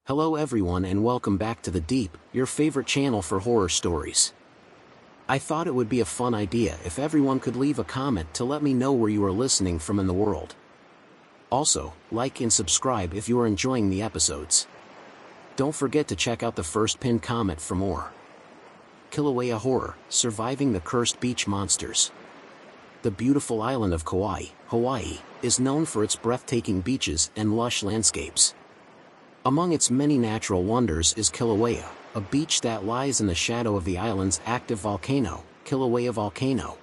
Hello everyone and welcome back to The Deep, your favorite channel for horror stories. I thought it would be a fun idea if everyone could leave a comment to let me know where you are listening from in the world. Also, like and subscribe if you are enjoying the episodes. Don't forget to check out the first pinned comment for more. Kilauea Horror, Surviving the Cursed Beach Monsters. The beautiful island of Kauai, Hawaii, is known for its breathtaking beaches and lush landscapes. Among its many natural wonders is Kilauea, a beach that lies in the shadow of the island's active volcano, Kilauea Volcano.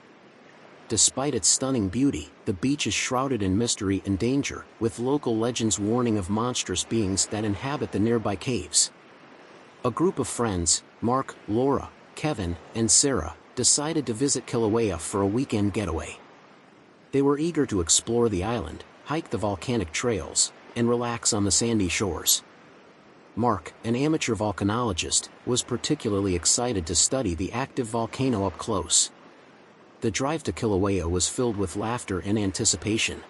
Despite its stunning beauty, the beach is shrouded in mystery and danger, with local legends warning of monstrous beings that inhabit the nearby caves. A group of friends, Mark, Laura, Kevin, and Sarah, decided to visit Kilauea for a weekend getaway. They were eager to explore the island, hike the volcanic trails, and relax on the sandy shores. Mark, an amateur volcanologist, was particularly excited to study the active volcano up close. The drive to Kilauea was filled with laughter and anticipation.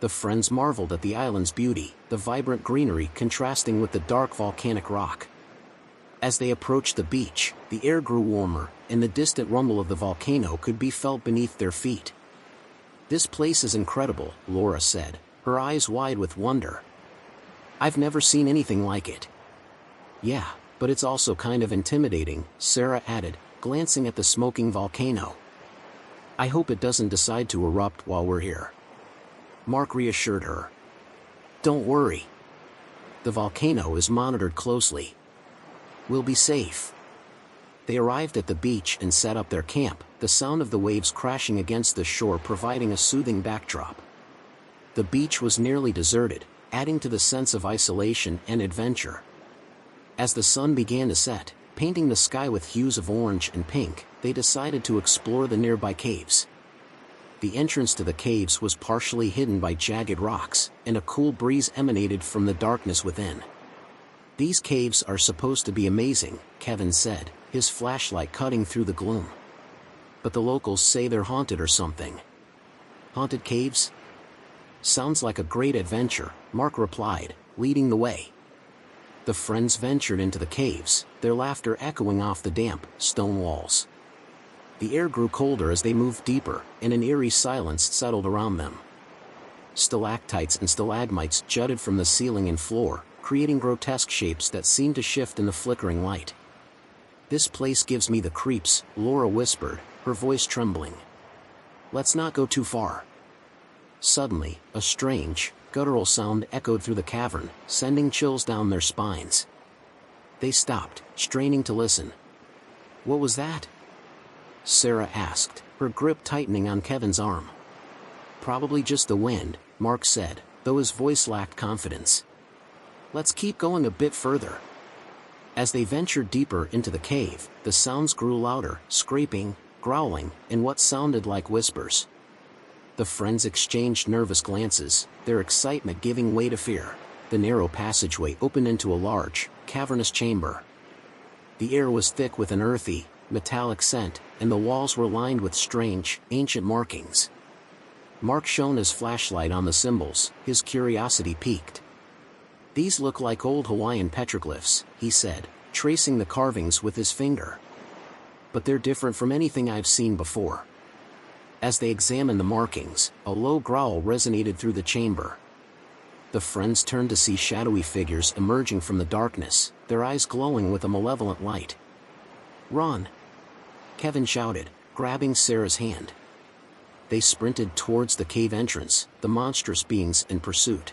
The friends marveled at the island's beauty, the vibrant greenery contrasting with the dark volcanic rock. As they approached the beach, the air grew warmer, and the distant rumble of the volcano could be felt beneath their feet. "This place is incredible," Laura said, her eyes wide with wonder. "I've never seen anything like it." "Yeah, but it's also kind of intimidating," Sarah added, glancing at the smoking volcano. "I hope it doesn't decide to erupt while we're here." Mark reassured her. "Don't worry. The volcano is monitored closely. We'll be safe." They arrived at the beach and set up their camp, the sound of the waves crashing against the shore providing a soothing backdrop. The beach was nearly deserted, adding to the sense of isolation and adventure. As the sun began to set, painting the sky with hues of orange and pink, they decided to explore the nearby caves. The entrance to the caves was partially hidden by jagged rocks, and a cool breeze emanated from the darkness within. "These caves are supposed to be amazing," Kevin said, his flashlight cutting through the gloom. "But the locals say they're haunted or something." "Haunted caves? Sounds like a great adventure," Mark replied, leading the way. The friends ventured into the caves, their laughter echoing off the damp, stone walls. The air grew colder as they moved deeper, and an eerie silence settled around them. Stalactites and stalagmites jutted from the ceiling and floor, creating grotesque shapes that seemed to shift in the flickering light. "This place gives me the creeps," Laura whispered, her voice trembling. "Let's not go too far." Suddenly, a strange, guttural sound echoed through the cavern, sending chills down their spines. They stopped, straining to listen. "What was that?" Sarah asked, her grip tightening on Kevin's arm. "Probably just the wind," Mark said, though his voice lacked confidence. "Let's keep going a bit further." As they ventured deeper into the cave, the sounds grew louder, scraping, growling, and what sounded like whispers. The friends exchanged nervous glances, their excitement giving way to fear. The narrow passageway opened into a large, cavernous chamber. The air was thick with an earthy, metallic scent, and the walls were lined with strange, ancient markings. Mark shone his flashlight on the symbols, his curiosity piqued. "These look like old Hawaiian petroglyphs," he said, tracing the carvings with his finger. "But they're different from anything I've seen before." As they examined the markings, a low growl resonated through the chamber. The friends turned to see shadowy figures emerging from the darkness, their eyes glowing with a malevolent light. "Run!" Kevin shouted, grabbing Sarah's hand. They sprinted towards the cave entrance, the monstrous beings in pursuit.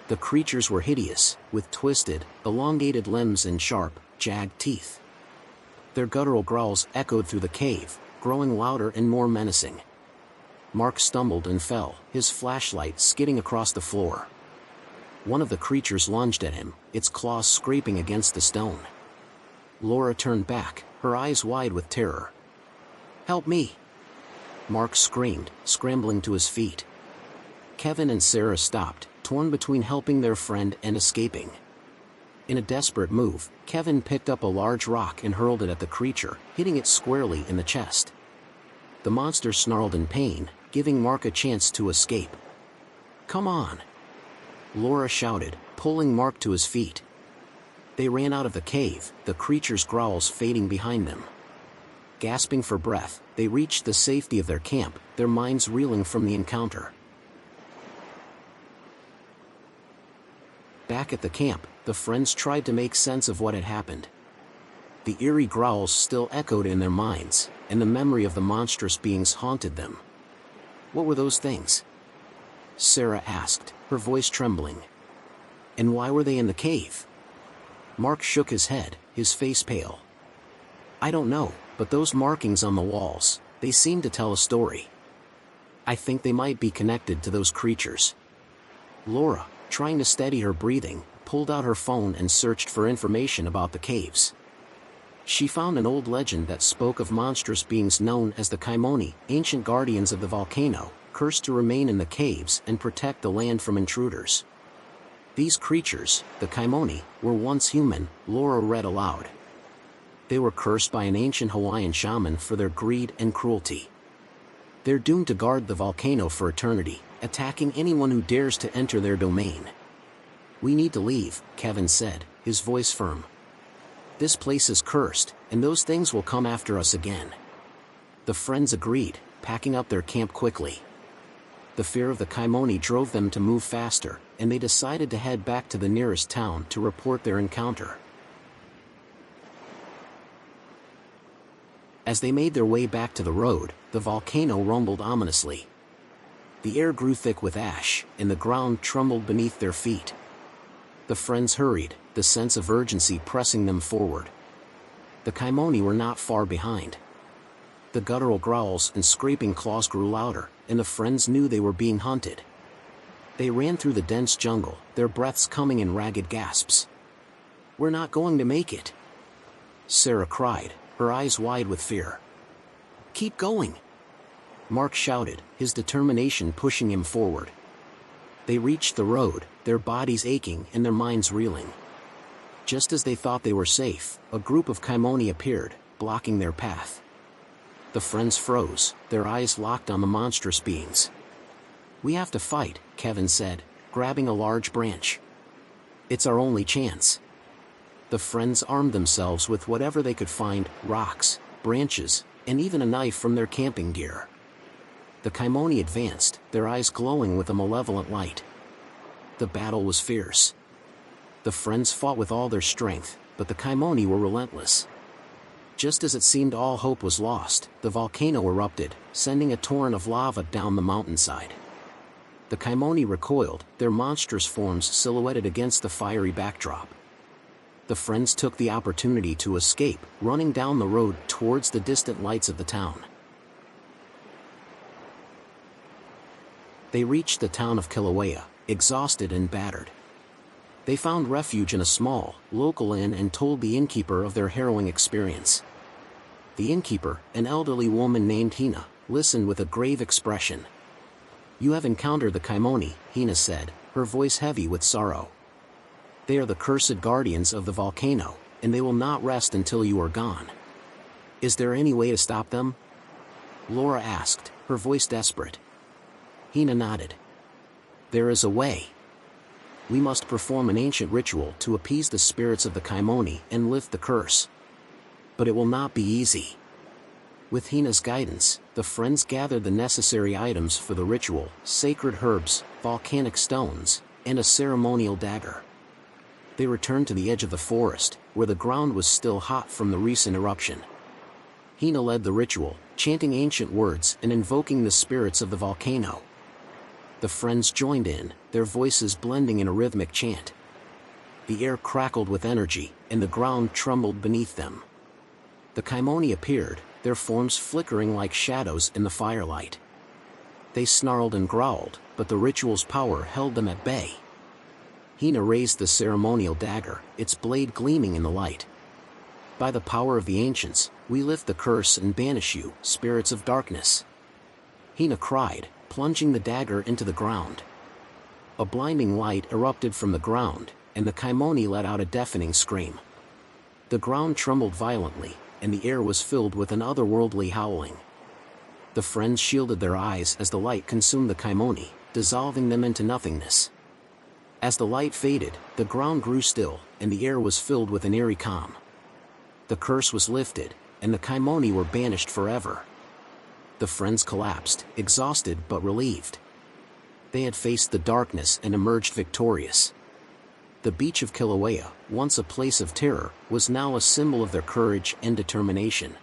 The creatures were hideous, with twisted, elongated limbs and sharp, jagged teeth. Their guttural growls echoed through the cave, growing louder and more menacing. Mark stumbled and fell, his flashlight skidding across the floor. One of the creatures lunged at him, its claws scraping against the stone. Laura turned back, her eyes wide with terror. "Help me!" Mark screamed, scrambling to his feet. Kevin and Sarah stopped, torn between helping their friend and escaping. In a desperate move, Kevin picked up a large rock and hurled it at the creature, hitting it squarely in the chest. The monster snarled in pain, giving Mark a chance to escape. "Come on!" Laura shouted, pulling Mark to his feet. They ran out of the cave, the creature's growls fading behind them. Gasping for breath, they reached the safety of their camp, their minds reeling from the encounter. Back at the camp, the friends tried to make sense of what had happened. The eerie growls still echoed in their minds, and the memory of the monstrous beings haunted them. What were those things? Sarah asked, her voice trembling. And why were they in the cave? Mark shook his head, his face pale. I don't know, but those markings on the walls, they seem to tell a story. I think they might be connected to those creatures. Laura, trying to steady her breathing, pulled out her phone and searched for information about the caves. She found an old legend that spoke of monstrous beings known as the Kaimoni, ancient guardians of the volcano, cursed to remain in the caves and protect the land from intruders. These creatures, the Kaimoni, were once human, Laura read aloud. They were cursed by an ancient Hawaiian shaman for their greed and cruelty. They're doomed to guard the volcano for eternity, attacking anyone who dares to enter their domain. We need to leave, Kevin said, his voice firm. This place is cursed, and those things will come after us again. The friends agreed, packing up their camp quickly. The fear of the Kaimoni drove them to move faster, and they decided to head back to the nearest town to report their encounter. As they made their way back to the road, the volcano rumbled ominously. The air grew thick with ash, and the ground trembled beneath their feet. The friends hurried, the sense of urgency pressing them forward. The Kaimoni were not far behind. The guttural growls and scraping claws grew louder, and the friends knew they were being hunted. They ran through the dense jungle, their breaths coming in ragged gasps. We're not going to make it, Sarah cried, her eyes wide with fear. Keep going, Mark shouted, his determination pushing him forward. They reached the road, their bodies aching and their minds reeling. Just as they thought they were safe, a group of Kaimoni appeared, blocking their path. The friends froze, their eyes locked on the monstrous beings. We have to fight, Kevin said, grabbing a large branch. It's our only chance. The friends armed themselves with whatever they could find, rocks, branches, and even a knife from their camping gear. The Kaimoni advanced, their eyes glowing with a malevolent light. The battle was fierce. The friends fought with all their strength, but the Kaimoni were relentless. Just as it seemed all hope was lost, the volcano erupted, sending a torrent of lava down the mountainside. The Kaimoni recoiled, their monstrous forms silhouetted against the fiery backdrop. The friends took the opportunity to escape, running down the road towards the distant lights of the town. They reached the town of Kilauea, exhausted and battered. They found refuge in a small, local inn and told the innkeeper of their harrowing experience. The innkeeper, an elderly woman named Hina, listened with a grave expression. You have encountered the Kaimoni, Hina said, her voice heavy with sorrow. They are the cursed guardians of the volcano, and they will not rest until you are gone. Is there any way to stop them? Laura asked, her voice desperate. Hina nodded. There is a way. We must perform an ancient ritual to appease the spirits of the Kaimoni and lift the curse. But it will not be easy. With Hina's guidance, the friends gathered the necessary items for the ritual, sacred herbs, volcanic stones, and a ceremonial dagger. They returned to the edge of the forest, where the ground was still hot from the recent eruption. Hina led the ritual, chanting ancient words and invoking the spirits of the volcano. The friends joined in, their voices blending in a rhythmic chant. The air crackled with energy, and the ground trembled beneath them. The Kaimoni appeared, their forms flickering like shadows in the firelight. They snarled and growled, but the ritual's power held them at bay. Hina raised the ceremonial dagger, its blade gleaming in the light. By the power of the ancients, we lift the curse and banish you, spirits of darkness. Hina cried, plunging the dagger into the ground. A blinding light erupted from the ground, and the Kaimoni let out a deafening scream. The ground trembled violently, and the air was filled with an otherworldly howling. The friends shielded their eyes as the light consumed the Kaimoni, dissolving them into nothingness. As the light faded, the ground grew still, and the air was filled with an eerie calm. The curse was lifted, and the Kaimoni were banished forever. The friends collapsed, exhausted but relieved. They had faced the darkness and emerged victorious. The beach of Kilauea, once a place of terror, was now a symbol of their courage and determination.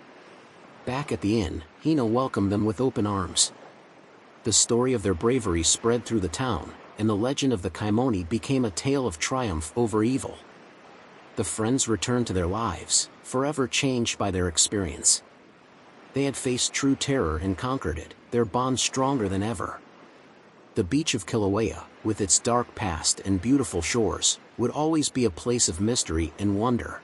Back at the inn, Hina welcomed them with open arms. The story of their bravery spread through the town, and the legend of the Kaimoni became a tale of triumph over evil. The friends returned to their lives, forever changed by their experience. They had faced true terror and conquered it, their bond stronger than ever. The beach of Kilauea, with its dark past and beautiful shores, would always be a place of mystery and wonder.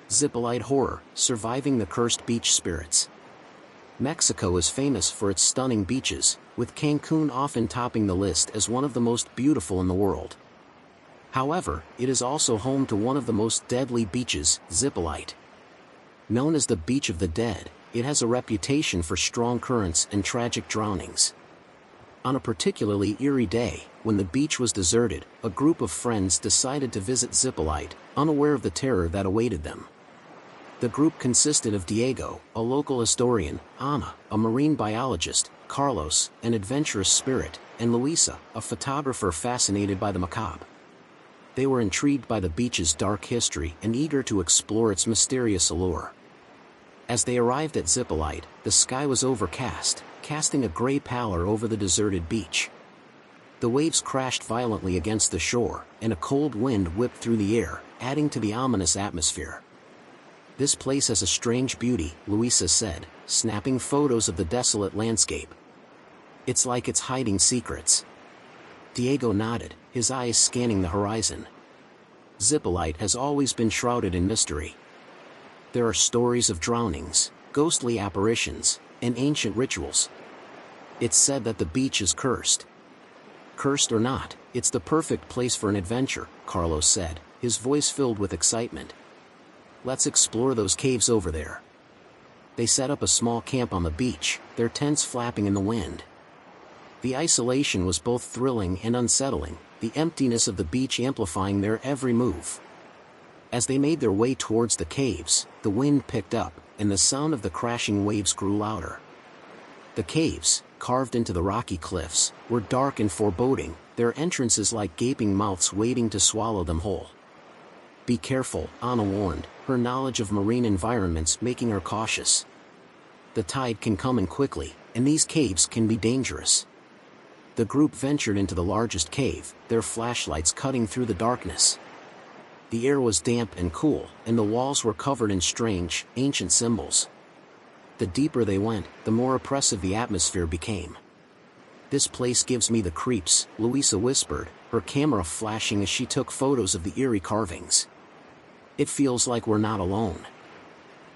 Zippolite horror, surviving the cursed beach spirits. Mexico is famous for its stunning beaches, with Cancun often topping the list as one of the most beautiful in the world. However, it is also home to one of the most deadly beaches, Zippolite. Known as the Beach of the Dead, it has a reputation for strong currents and tragic drownings. On a particularly eerie day, when the beach was deserted, a group of friends decided to visit Zippolite, unaware of the terror that awaited them. The group consisted of Diego, a local historian, Ana, a marine biologist, Carlos, an adventurous spirit, and Luisa, a photographer fascinated by the macabre. They were intrigued by the beach's dark history and eager to explore its mysterious allure. As they arrived at Zippolite, the sky was overcast, casting a gray pallor over the deserted beach. The waves crashed violently against the shore, and a cold wind whipped through the air, adding to the ominous atmosphere. "This place has a strange beauty," Luisa said, snapping photos of the desolate landscape. "It's like it's hiding secrets." Diego nodded, his eyes scanning the horizon. Zippolite has always been shrouded in mystery. There are stories of drownings, ghostly apparitions, and ancient rituals. It's said that the beach is cursed. "Cursed or not, it's the perfect place for an adventure," Carlos said, his voice filled with excitement. "Let's explore those caves over there." They set up a small camp on the beach, their tents flapping in the wind. The isolation was both thrilling and unsettling, the emptiness of the beach amplifying their every move. As they made their way towards the caves, the wind picked up, and the sound of the crashing waves grew louder. The caves, carved into the rocky cliffs, were dark and foreboding, their entrances like gaping mouths waiting to swallow them whole. "Be careful," Ana warned, her knowledge of marine environments making her cautious. "The tide can come in quickly, and these caves can be dangerous." The group ventured into the largest cave, their flashlights cutting through the darkness. The air was damp and cool, and the walls were covered in strange, ancient symbols. The deeper they went, the more oppressive the atmosphere became. "This place gives me the creeps," Luisa whispered, her camera flashing as she took photos of the eerie carvings. "It feels like we're not alone."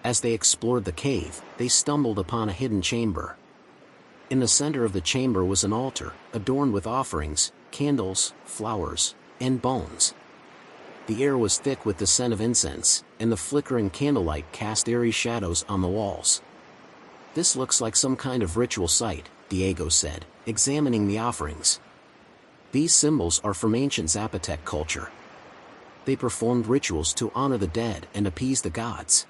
As they explored the cave, they stumbled upon a hidden chamber. In the center of the chamber was an altar, adorned with offerings, candles, flowers, and bones. The air was thick with the scent of incense, and the flickering candlelight cast eerie shadows on the walls. "This looks like some kind of ritual site," Diego said, examining the offerings. "These symbols are from ancient Zapotec culture. They performed rituals to honor the dead and appease the gods."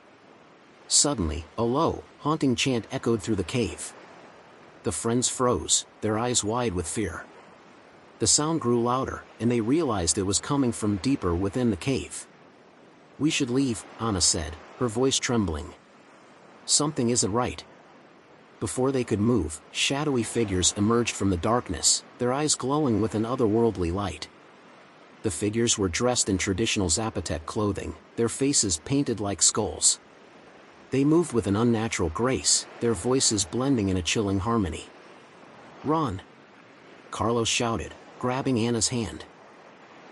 Suddenly, a low, haunting chant echoed through the cave. The friends froze, their eyes wide with fear. The sound grew louder, and they realized it was coming from deeper within the cave. "We should leave," Ana said, her voice trembling. "Something isn't right." Before they could move, shadowy figures emerged from the darkness, their eyes glowing with an otherworldly light. The figures were dressed in traditional Zapotec clothing, their faces painted like skulls. They moved with an unnatural grace, their voices blending in a chilling harmony. "Run!" Carlos shouted, grabbing Anna's hand.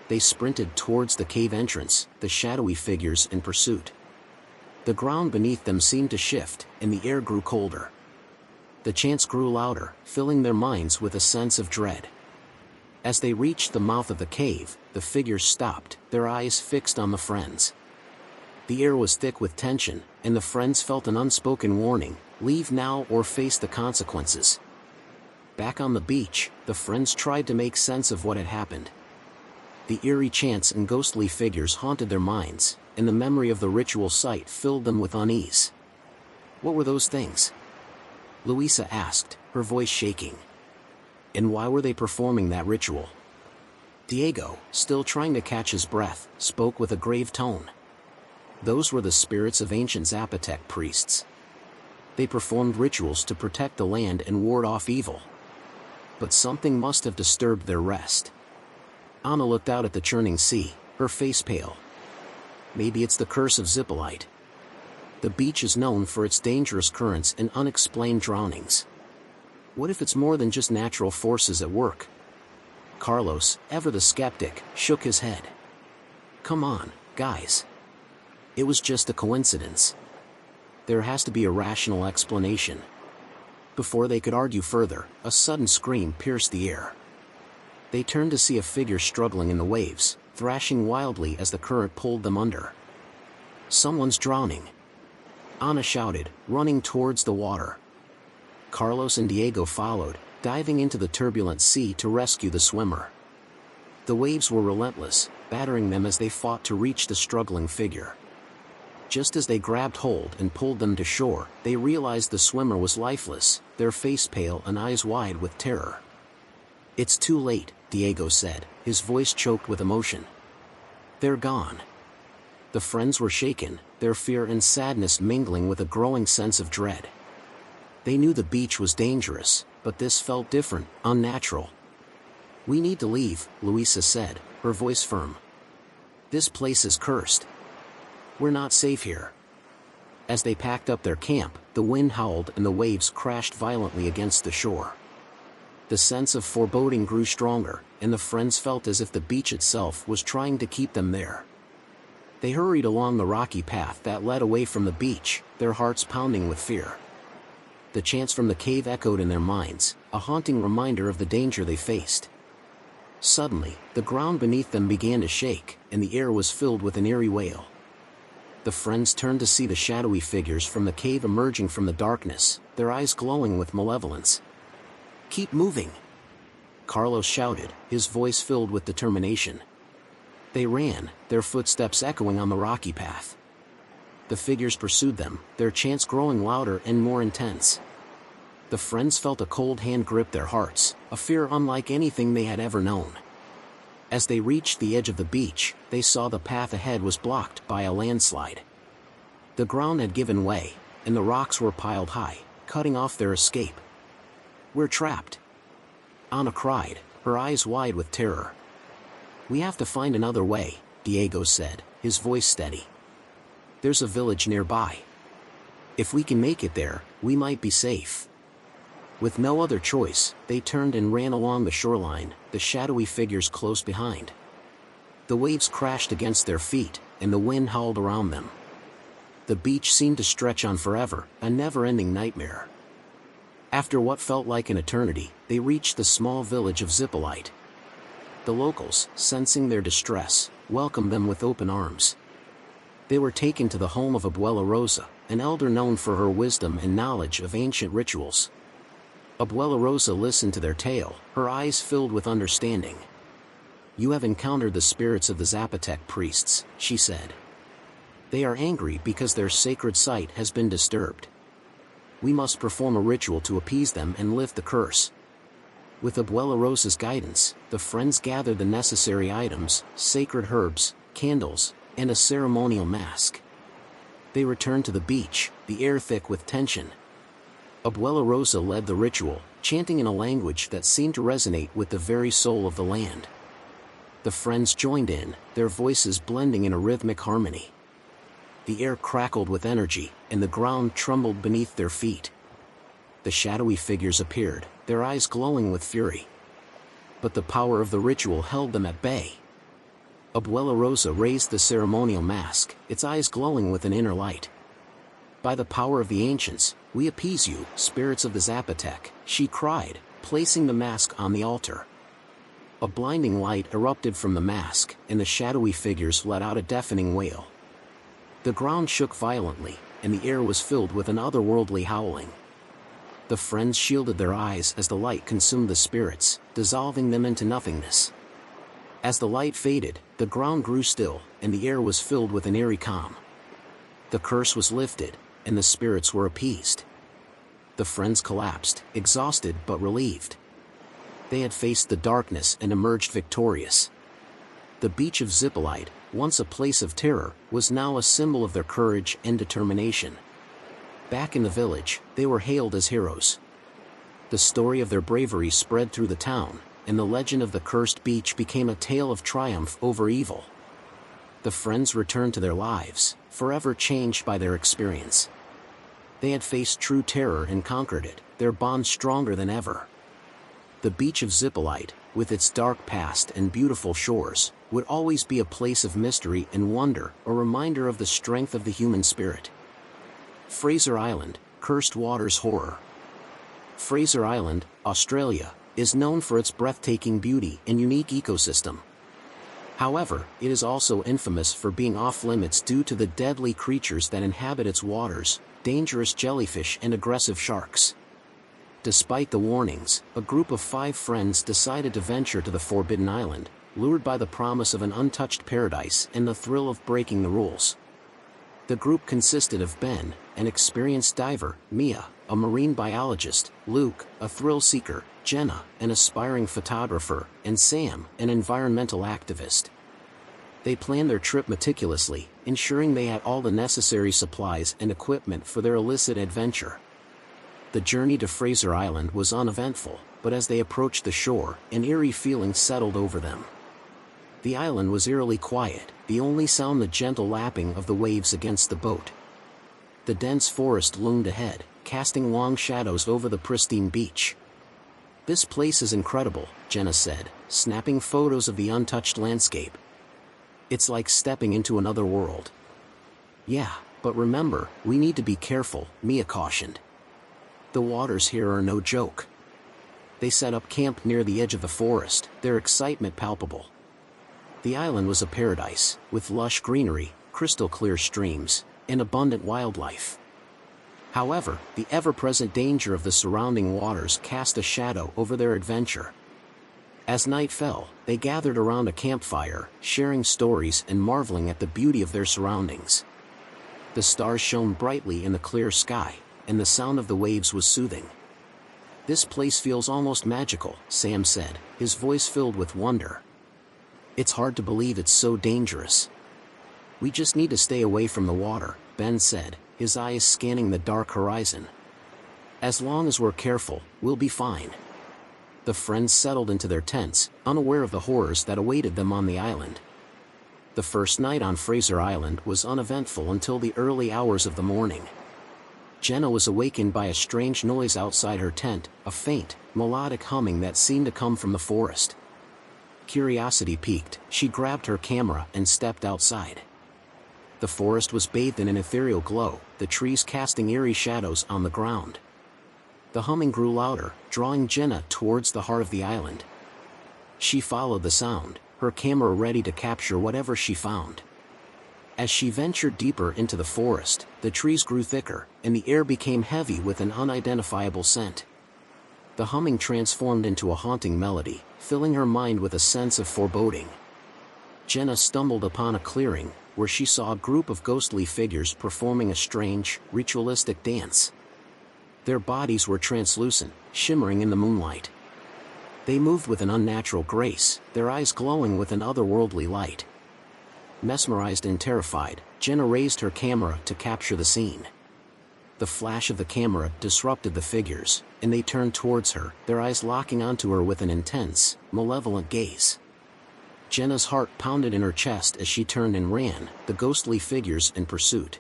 They sprinted towards the cave entrance, the shadowy figures in pursuit. The ground beneath them seemed to shift, and the air grew colder. The chants grew louder, filling their minds with a sense of dread. As they reached the mouth of the cave, the figures stopped, their eyes fixed on the friends. The air was thick with tension, and the friends felt an unspoken warning: leave now or face the consequences. Back on the beach, the friends tried to make sense of what had happened. The eerie chants and ghostly figures haunted their minds, and the memory of the ritual site filled them with unease. What were those things? Louisa asked, her voice shaking. And why were they performing that ritual? Diego, still trying to catch his breath, spoke with a grave tone. Those were the spirits of ancient Zapotec priests. They performed rituals to protect the land and ward off evil. But something must have disturbed their rest. Anna looked out at the churning sea, her face pale. Maybe it's the curse of Zippolite. The beach is known for its dangerous currents and unexplained drownings. What if it's more than just natural forces at work? Carlos, ever the skeptic, shook his head. Come on, guys. It was just a coincidence. There has to be a rational explanation. Before they could argue further, a sudden scream pierced the air. They turned to see a figure struggling in the waves, thrashing wildly as the current pulled them under. Someone's drowning. Anna shouted, running towards the water. Carlos and Diego followed, diving into the turbulent sea to rescue the swimmer. The waves were relentless, battering them as they fought to reach the struggling figure. Just as they grabbed hold and pulled them to shore, they realized the swimmer was lifeless, their face pale and eyes wide with terror. It's too late, Diego said, his voice choked with emotion. They're gone. The friends were shaken, their fear and sadness mingling with a growing sense of dread. They knew the beach was dangerous, but this felt different, unnatural. We need to leave, Louisa said, her voice firm. This place is cursed. We're not safe here. As they packed up their camp, the wind howled and the waves crashed violently against the shore. The sense of foreboding grew stronger, and the friends felt as if the beach itself was trying to keep them there. They hurried along the rocky path that led away from the beach, their hearts pounding with fear. The chants from the cave echoed in their minds, a haunting reminder of the danger they faced. Suddenly, the ground beneath them began to shake, and the air was filled with an eerie wail. The friends turned to see the shadowy figures from the cave emerging from the darkness, their eyes glowing with malevolence. Keep moving! Carlos shouted, his voice filled with determination. They ran, their footsteps echoing on the rocky path. The figures pursued them, their chants growing louder and more intense. The friends felt a cold hand grip their hearts, a fear unlike anything they had ever known. As they reached the edge of the beach, they saw the path ahead was blocked by a landslide. The ground had given way, and the rocks were piled high, cutting off their escape. We're trapped. Anna cried, her eyes wide with terror. We have to find another way, Diego said, his voice steady. There's a village nearby. If we can make it there, we might be safe. With no other choice, they turned and ran along the shoreline, the shadowy figures close behind. The waves crashed against their feet, and the wind howled around them. The beach seemed to stretch on forever, a never-ending nightmare. After what felt like an eternity, they reached the small village of Zippolite. The locals, sensing their distress, welcomed them with open arms. They were taken to the home of Abuela Rosa, an elder known for her wisdom and knowledge of ancient rituals. Abuela Rosa listened to their tale, her eyes filled with understanding. You have encountered the spirits of the Zapotec priests, she said. They are angry because their sacred site has been disturbed. We must perform a ritual to appease them and lift the curse. With Abuela Rosa's guidance, the friends gathered the necessary items, sacred herbs, candles, and a ceremonial mask. They returned to the beach, the air thick with tension. Abuela Rosa led the ritual, chanting in a language that seemed to resonate with the very soul of the land. The friends joined in, their voices blending in a rhythmic harmony. The air crackled with energy, and the ground trembled beneath their feet. The shadowy figures appeared, their eyes glowing with fury. But the power of the ritual held them at bay. Abuela Rosa raised the ceremonial mask, its eyes glowing with an inner light. By the power of the ancients, we appease you, spirits of the Zapotec, she cried, placing the mask on the altar. A blinding light erupted from the mask, and the shadowy figures let out a deafening wail. The ground shook violently, and the air was filled with an otherworldly howling. The friends shielded their eyes as the light consumed the spirits, dissolving them into nothingness. As the light faded, the ground grew still, and the air was filled with an eerie calm. The curse was lifted, and the spirits were appeased. The friends collapsed, exhausted but relieved. They had faced the darkness and emerged victorious. The beach of Zippolite, once a place of terror, was now a symbol of their courage and determination. Back in the village, they were hailed as heroes. The story of their bravery spread through the town, and the legend of the cursed beach became a tale of triumph over evil. The friends returned to their lives, forever changed by their experience. They had faced true terror and conquered it, their bond stronger than ever. The beach of Zippolite, with its dark past and beautiful shores, would always be a place of mystery and wonder, a reminder of the strength of the human spirit. Fraser Island, Cursed Waters Horror. Fraser Island, Australia, is known for its breathtaking beauty and unique ecosystem. However, it is also infamous for being off-limits due to the deadly creatures that inhabit its waters, dangerous jellyfish and aggressive sharks. Despite the warnings, a group of 5 friends decided to venture to the Forbidden Island, lured by the promise of an untouched paradise and the thrill of breaking the rules. The group consisted of Ben, an experienced diver, Mia, a marine biologist, Luke, a thrill seeker, Jenna, an aspiring photographer, and Sam, an environmental activist. They planned their trip meticulously, ensuring they had all the necessary supplies and equipment for their illicit adventure. The journey to Fraser Island was uneventful, but as they approached the shore, an eerie feeling settled over them. The island was eerily quiet, the only sound the gentle lapping of the waves against the boat. The dense forest loomed ahead, casting long shadows over the pristine beach. "This place is incredible," Jenna said, snapping photos of the untouched landscape. "It's like stepping into another world." "Yeah, but remember, we need to be careful," Mia cautioned. "The waters here are no joke." They set up camp near the edge of the forest, their excitement palpable. The island was a paradise, with lush greenery, crystal-clear streams, and abundant wildlife. However, the ever-present danger of the surrounding waters cast a shadow over their adventure. As night fell, they gathered around a campfire, sharing stories and marveling at the beauty of their surroundings. The stars shone brightly in the clear sky, and the sound of the waves was soothing. "This place feels almost magical," Sam said, his voice filled with wonder. "It's hard to believe it's so dangerous." "We just need to stay away from the water," Ben said, his eyes scanning the dark horizon. "As long as we're careful, we'll be fine." The friends settled into their tents, unaware of the horrors that awaited them on the island. The first night on Fraser Island was uneventful until the early hours of the morning. Jenna was awakened by a strange noise outside her tent, a faint, melodic humming that seemed to come from the forest. Curiosity piqued, she grabbed her camera and stepped outside. The forest was bathed in an ethereal glow, the trees casting eerie shadows on the ground. The humming grew louder, drawing Jenna towards the heart of the island. She followed the sound, her camera ready to capture whatever she found. As she ventured deeper into the forest, the trees grew thicker, and the air became heavy with an unidentifiable scent. The humming transformed into a haunting melody, filling her mind with a sense of foreboding. Jenna stumbled upon a clearing, where she saw a group of ghostly figures performing a strange, ritualistic dance. Their bodies were translucent, shimmering in the moonlight. They moved with an unnatural grace, their eyes glowing with an otherworldly light. Mesmerized and terrified, Jenna raised her camera to capture the scene. The flash of the camera disrupted the figures, and they turned towards her, their eyes locking onto her with an intense, malevolent gaze. Jenna's heart pounded in her chest as she turned and ran, the ghostly figures in pursuit.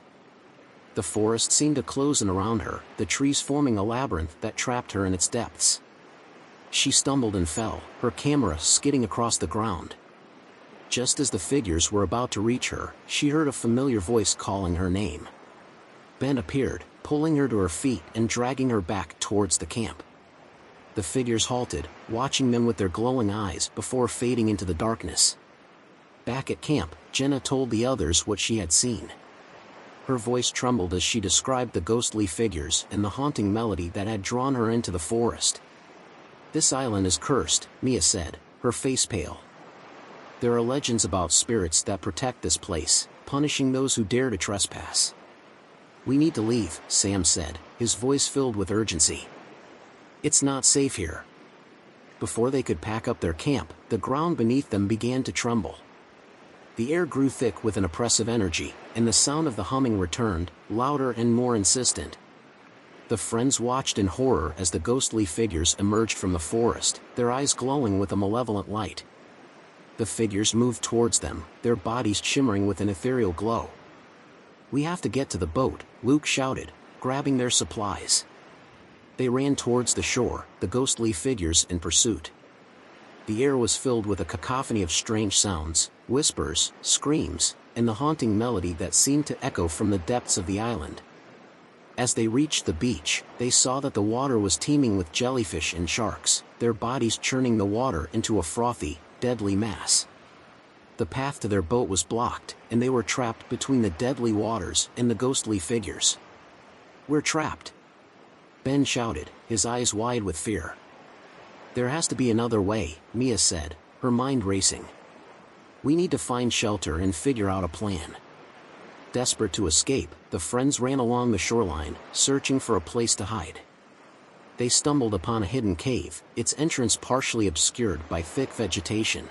The forest seemed to close in around her, the trees forming a labyrinth that trapped her in its depths. She stumbled and fell, her camera skidding across the ground. Just as the figures were about to reach her, she heard a familiar voice calling her name. Ben appeared, pulling her to her feet and dragging her back towards the camp. The figures halted, watching them with their glowing eyes before fading into the darkness. Back at camp, Jenna told the others what she had seen. Her voice trembled as she described the ghostly figures and the haunting melody that had drawn her into the forest. "This island is cursed," Mia said, her face pale. There are legends about spirits that protect this place, punishing those who dare to trespass. We need to leave, Sam said, his voice filled with urgency. It's not safe here. Before they could pack up their camp, the ground beneath them began to tremble. The air grew thick with an oppressive energy, and the sound of the humming returned, louder and more insistent. The friends watched in horror as the ghostly figures emerged from the forest, their eyes glowing with a malevolent light. The figures moved towards them, their bodies shimmering with an ethereal glow. "We have to get to the boat," Luke shouted, grabbing their supplies. They ran towards the shore, the ghostly figures in pursuit. The air was filled with a cacophony of strange sounds, whispers, screams, and the haunting melody that seemed to echo from the depths of the island. As they reached the beach, they saw that the water was teeming with jellyfish and sharks, their bodies churning the water into a frothy, deadly mass. The path to their boat was blocked, and they were trapped between the deadly waters and the ghostly figures. "We're trapped!" Ben shouted, his eyes wide with fear. "There has to be another way," Mia said, her mind racing. "We need to find shelter and figure out a plan." Desperate to escape, the friends ran along the shoreline, searching for a place to hide. They stumbled upon a hidden cave, its entrance partially obscured by thick vegetation.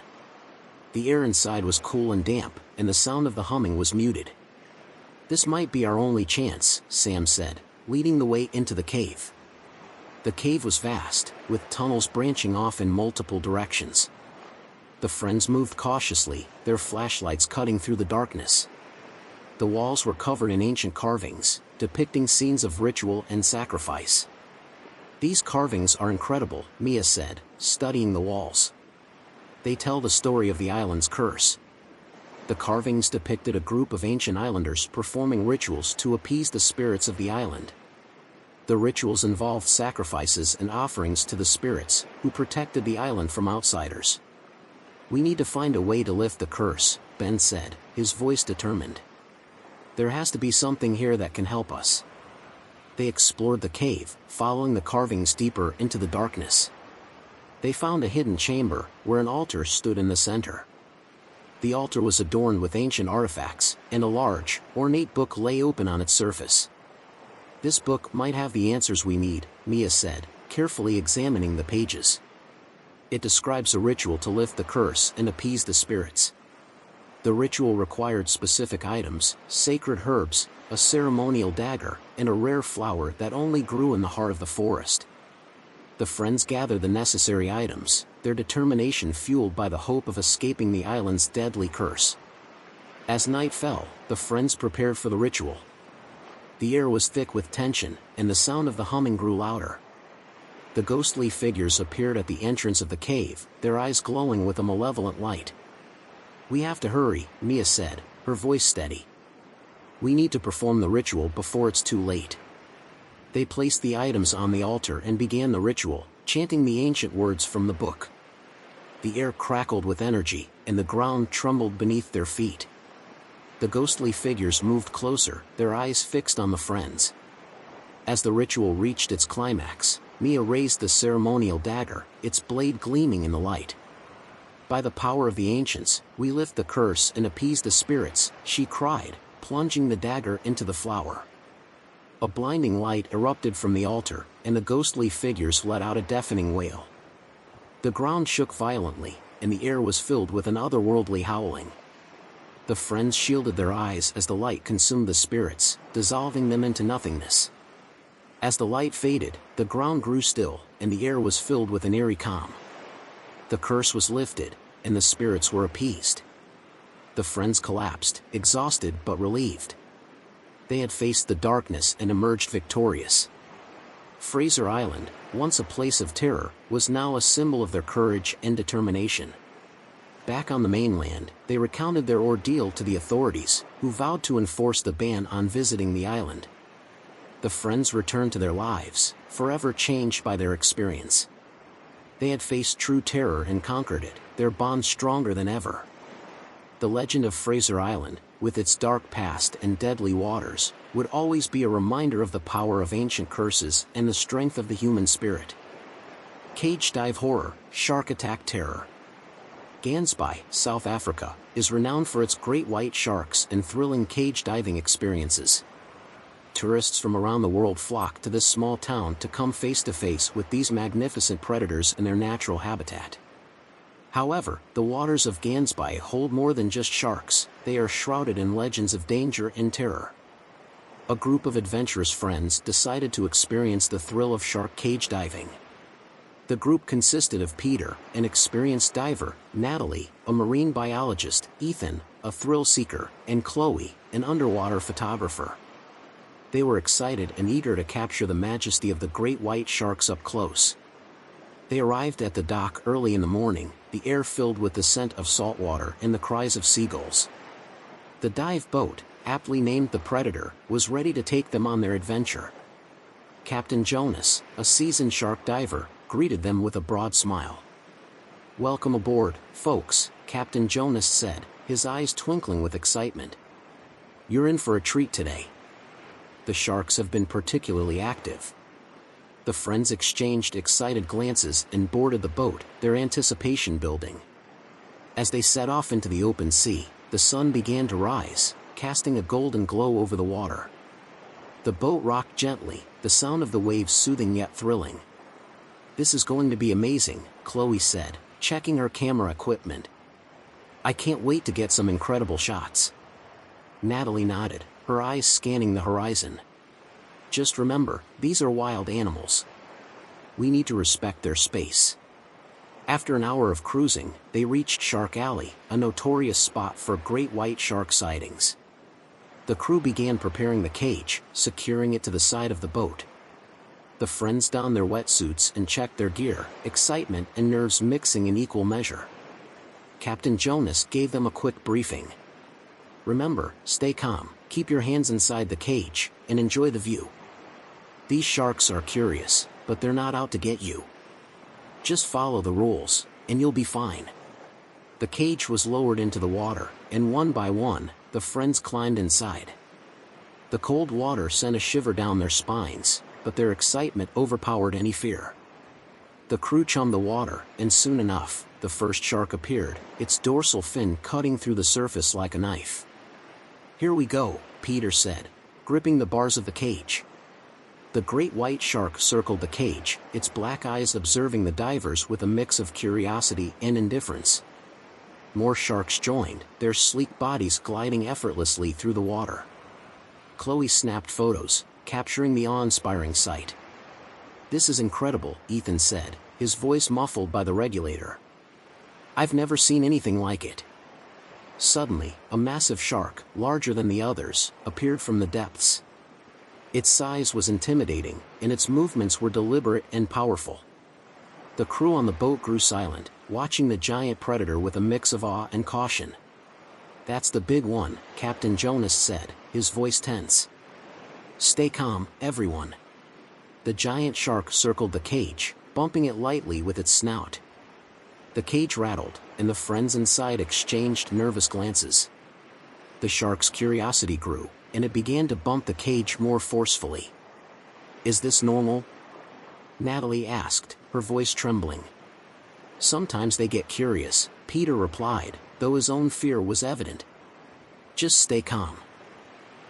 The air inside was cool and damp, and the sound of the humming was muted. "This might be our only chance," Sam said, leading the way into the cave. The cave was vast, with tunnels branching off in multiple directions. The friends moved cautiously, their flashlights cutting through the darkness. The walls were covered in ancient carvings, depicting scenes of ritual and sacrifice. "These carvings are incredible," Mia said, studying the walls. "They tell the story of the island's curse." The carvings depicted a group of ancient islanders performing rituals to appease the spirits of the island. The rituals involved sacrifices and offerings to the spirits, who protected the island from outsiders. "We need to find a way to lift the curse," Ben said, his voice determined. "There has to be something here that can help us." They explored the cave, following the carvings deeper into the darkness. They found a hidden chamber, where an altar stood in the center. The altar was adorned with ancient artifacts, and a large, ornate book lay open on its surface. "This book might have the answers we need," Mia said, carefully examining the pages. "It describes a ritual to lift the curse and appease the spirits." The ritual required specific items, sacred herbs, a ceremonial dagger, and a rare flower that only grew in the heart of the forest. The friends gathered the necessary items, their determination fueled by the hope of escaping the island's deadly curse. As night fell, the friends prepared for the ritual. The air was thick with tension, and the sound of the humming grew louder. The ghostly figures appeared at the entrance of the cave, their eyes glowing with a malevolent light. "We have to hurry," Mia said, her voice steady. "We need to perform the ritual before it's too late." They placed the items on the altar and began the ritual, chanting the ancient words from the book. The air crackled with energy, and the ground trembled beneath their feet. The ghostly figures moved closer, their eyes fixed on the friends. As the ritual reached its climax, Mia raised the ceremonial dagger, its blade gleaming in the light. "By the power of the ancients, we lift the curse and appease the spirits," she cried, plunging the dagger into the flower. A blinding light erupted from the altar, and the ghostly figures let out a deafening wail. The ground shook violently, and the air was filled with an otherworldly howling. The friends shielded their eyes as the light consumed the spirits, dissolving them into nothingness. As the light faded, the ground grew still, and the air was filled with an eerie calm. The curse was lifted, and the spirits were appeased. The friends collapsed, exhausted but relieved. They had faced the darkness and emerged victorious. Fraser Island, once a place of terror, was now a symbol of their courage and determination. Back on the mainland, they recounted their ordeal to the authorities, who vowed to enforce the ban on visiting the island. The friends returned to their lives, forever changed by their experience. They had faced true terror and conquered it, their bond stronger than ever. The legend of Fraser Island, with its dark past and deadly waters, would always be a reminder of the power of ancient curses and the strength of the human spirit. Cage dive horror, shark attack terror. Gansby, South Africa, is renowned for its great white sharks and thrilling cage diving experiences. Tourists from around the world flock to this small town to come face to face with these magnificent predators in their natural habitat. However, the waters of Gansby hold more than just sharks, they are shrouded in legends of danger and terror. A group of adventurous friends decided to experience the thrill of shark cage diving. The group consisted of Peter, an experienced diver, Natalie, a marine biologist, Ethan, a thrill seeker, and Chloe, an underwater photographer. They were excited and eager to capture the majesty of the great white sharks up close. They arrived at the dock early in the morning, the air filled with the scent of salt water and the cries of seagulls. The dive boat, aptly named the Predator, was ready to take them on their adventure. Captain Jonas, a seasoned shark diver, greeted them with a broad smile. "Welcome aboard, folks," Captain Jonas said, his eyes twinkling with excitement. "You're in for a treat today. The sharks have been particularly active." The friends exchanged excited glances and boarded the boat, their anticipation building. As they set off into the open sea, the sun began to rise, casting a golden glow over the water. The boat rocked gently, the sound of the waves soothing yet thrilling. "This is going to be amazing," Chloe said, checking her camera equipment. "I can't wait to get some incredible shots." Natalie nodded, her eyes scanning the horizon. "Just remember, these are wild animals. We need to respect their space." After an hour of cruising, they reached Shark Alley, a notorious spot for great white shark sightings. The crew began preparing the cage, securing it to the side of the boat. The friends donned their wetsuits and checked their gear, excitement and nerves mixing in equal measure. Captain Jonas gave them a quick briefing. "Remember, stay calm, keep your hands inside the cage, and enjoy the view. These sharks are curious, but they're not out to get you. Just follow the rules, and you'll be fine." The cage was lowered into the water, and one by one, the friends climbed inside. The cold water sent a shiver down their spines, but their excitement overpowered any fear. The crew chummed the water, and soon enough, the first shark appeared, its dorsal fin cutting through the surface like a knife. "Here we go," Peter said, gripping the bars of the cage. The great white shark circled the cage, its black eyes observing the divers with a mix of curiosity and indifference. More sharks joined, their sleek bodies gliding effortlessly through the water. Chloe snapped photos, capturing the awe-inspiring sight. "This is incredible," Ethan said, his voice muffled by the regulator. "I've never seen anything like it." Suddenly, a massive shark, larger than the others, appeared from the depths. Its size was intimidating, and its movements were deliberate and powerful. The crew on the boat grew silent, watching the giant predator with a mix of awe and caution. "That's the big one," Captain Jonas said, his voice tense. "Stay calm, everyone." The giant shark circled the cage, bumping it lightly with its snout. The cage rattled, and the friends inside exchanged nervous glances. The shark's curiosity grew, and it began to bump the cage more forcefully. "Is this normal?" Natalie asked, her voice trembling. "Sometimes they get curious," Peter replied, though his own fear was evident. "Just stay calm."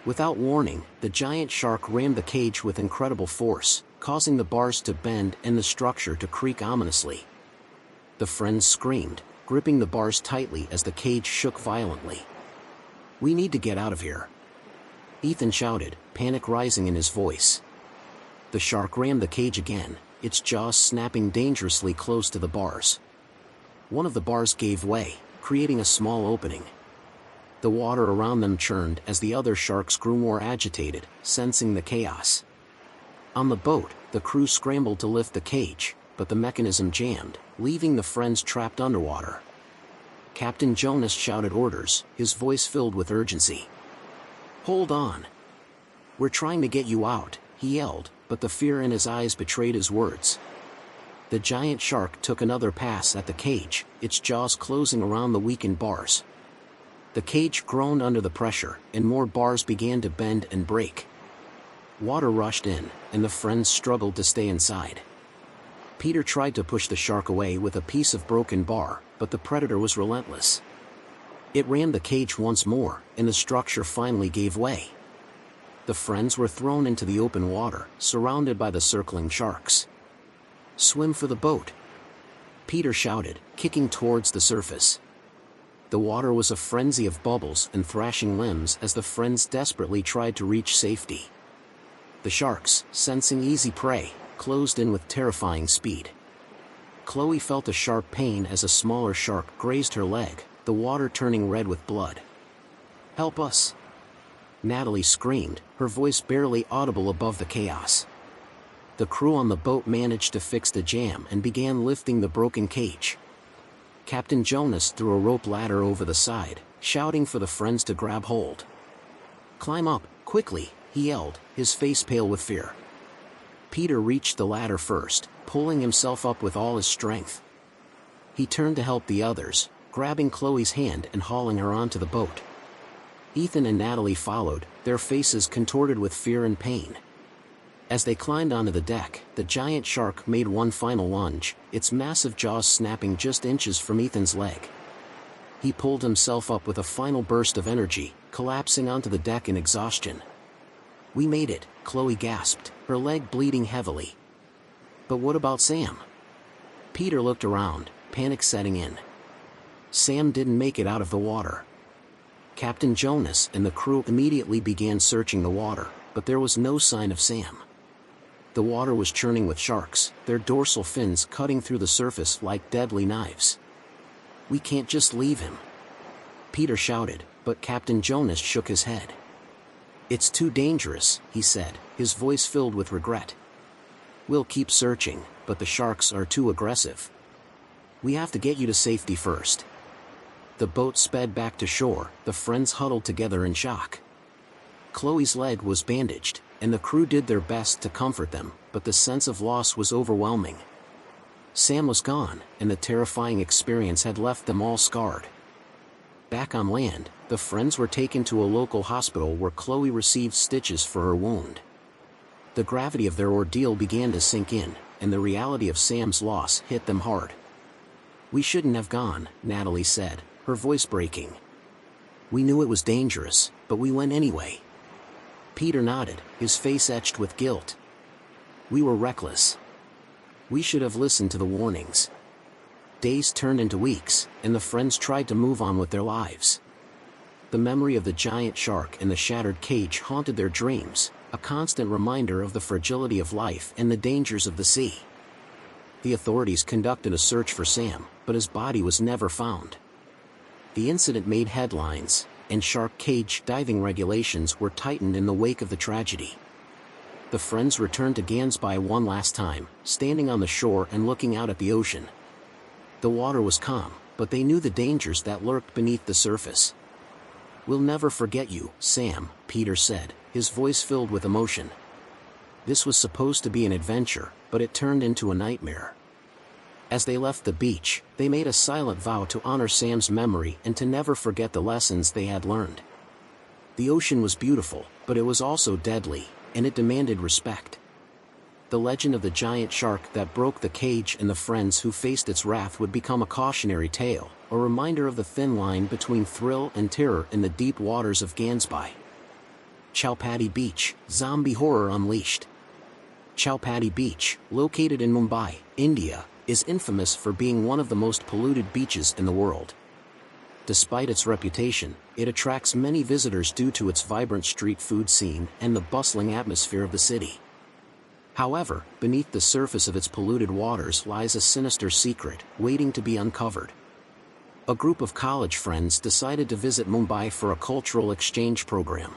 Without warning, the giant shark rammed the cage with incredible force, causing the bars to bend and the structure to creak ominously. The friends screamed, gripping the bars tightly as the cage shook violently. "We need to get out of here," Ethan shouted, panic rising in his voice. The shark rammed the cage again, its jaws snapping dangerously close to the bars. One of the bars gave way, creating a small opening. The water around them churned as the other sharks grew more agitated, sensing the chaos. On the boat, the crew scrambled to lift the cage, but the mechanism jammed, leaving the friends trapped underwater. Captain Jonas shouted orders, his voice filled with urgency. "Hold on. We're trying to get you out," he yelled, but the fear in his eyes betrayed his words. The giant shark took another pass at the cage, its jaws closing around the weakened bars. The cage groaned under the pressure, and more bars began to bend and break. Water rushed in, and the friends struggled to stay inside. Peter tried to push the shark away with a piece of broken bar, but the predator was relentless. It rammed the cage once more, and the structure finally gave way. The friends were thrown into the open water, surrounded by the circling sharks. "Swim for the boat!" Peter shouted, kicking towards the surface. The water was a frenzy of bubbles and thrashing limbs as the friends desperately tried to reach safety. The sharks, sensing easy prey, closed in with terrifying speed. Chloe felt a sharp pain as a smaller shark grazed her leg, the water turning red with blood. "Help us!" Natalie screamed, her voice barely audible above the chaos. The crew on the boat managed to fix the jam and began lifting the broken cage. Captain Jonas threw a rope ladder over the side, shouting for the friends to grab hold. "Climb up, quickly," he yelled, his face pale with fear. Peter reached the ladder first, pulling himself up with all his strength. He turned to help the others, grabbing Chloe's hand and hauling her onto the boat. Ethan and Natalie followed, their faces contorted with fear and pain. As they climbed onto the deck, the giant shark made one final lunge, its massive jaws snapping just inches from Ethan's leg. He pulled himself up with a final burst of energy, collapsing onto the deck in exhaustion. "We made it," Chloe gasped, her leg bleeding heavily. "But what about Sam?" Peter looked around, panic setting in. Sam didn't make it out of the water. Captain Jonas and the crew immediately began searching the water, but there was no sign of Sam. The water was churning with sharks, their dorsal fins cutting through the surface like deadly knives. "We can't just leave him," Peter shouted, but Captain Jonas shook his head. "It's too dangerous," he said, his voice filled with regret. "We'll keep searching, but the sharks are too aggressive. We have to get you to safety first." The boat sped back to shore, the friends huddled together in shock. Chloe's leg was bandaged, and the crew did their best to comfort them, but the sense of loss was overwhelming. Sam was gone, and the terrifying experience had left them all scarred. Back on land, the friends were taken to a local hospital where Chloe received stitches for her wound. The gravity of their ordeal began to sink in, and the reality of Sam's loss hit them hard. "We shouldn't have gone," Natalie said, her voice breaking. "We knew it was dangerous, but we went anyway." Peter nodded, his face etched with guilt. "We were reckless. We should have listened to the warnings." Days turned into weeks, and the friends tried to move on with their lives. The memory of the giant shark and the shattered cage haunted their dreams, a constant reminder of the fragility of life and the dangers of the sea. The authorities conducted a search for Sam, but his body was never found. The incident made headlines, and shark cage diving regulations were tightened in the wake of the tragedy. The friends returned to Gansby one last time, standing on the shore and looking out at the ocean. The water was calm, but they knew the dangers that lurked beneath the surface. "We'll never forget you, Sam," Peter said, his voice filled with emotion. This was supposed to be an adventure, but it turned into a nightmare. As they left the beach, they made a silent vow to honor Sam's memory and to never forget the lessons they had learned. The ocean was beautiful, but it was also deadly, and it demanded respect. The legend of the giant shark that broke the cage and the friends who faced its wrath would become a cautionary tale, a reminder of the thin line between thrill and terror in the deep waters of Gansby. Chowpatty Beach, Zombie Horror Unleashed. Chowpatty Beach, located in Mumbai, India, is infamous for being one of the most polluted beaches in the world. Despite its reputation, it attracts many visitors due to its vibrant street food scene and the bustling atmosphere of the city. However, beneath the surface of its polluted waters lies a sinister secret, waiting to be uncovered. A group of college friends decided to visit Mumbai for a cultural exchange program.